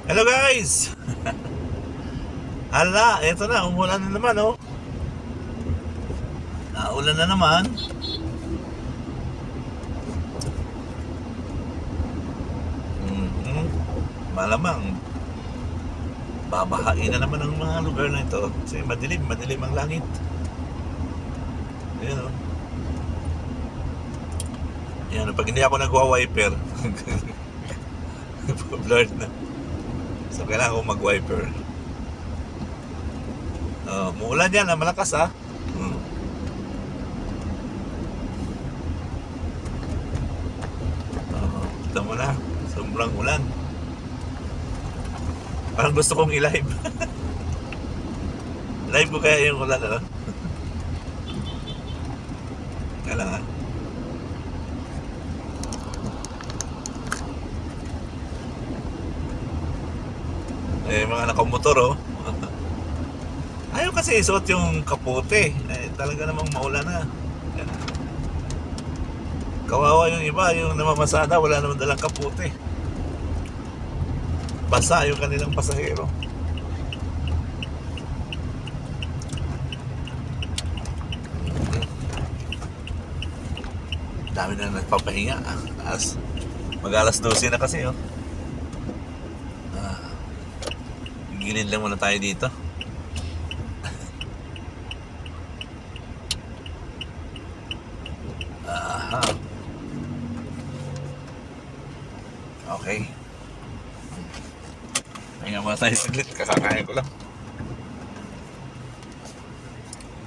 Hello guys! Hala, eto na, umulan na naman oh. Naulan na naman. mm Malamang babahain na naman ang mga lugar na ito kasi madilim ang langit. Ayan oh. Yan, pag hindi ako nagwa-wiper blurred na. So kailangan ko mag-wiper. Muulan yan, malakas ah. Ito mo na, sobrang ulan. Parang gusto kong i-live. Live ko kaya yung ulan, ano? Kailangan. Mga nakamotor, oh. Ayaw kasi isuot yung kapote. Talaga namang maulan na. Kawawa yung iba, yung namamasada, wala naman dalang kapote. Basa yung kanilang pasahero. Dami na nagpapahinga. Mag-alas 12 na kasi, oh. Gilid lang muna tayo dito. Aha. Okay. Pahinga muna tayo saglit. Kakakain ko lang.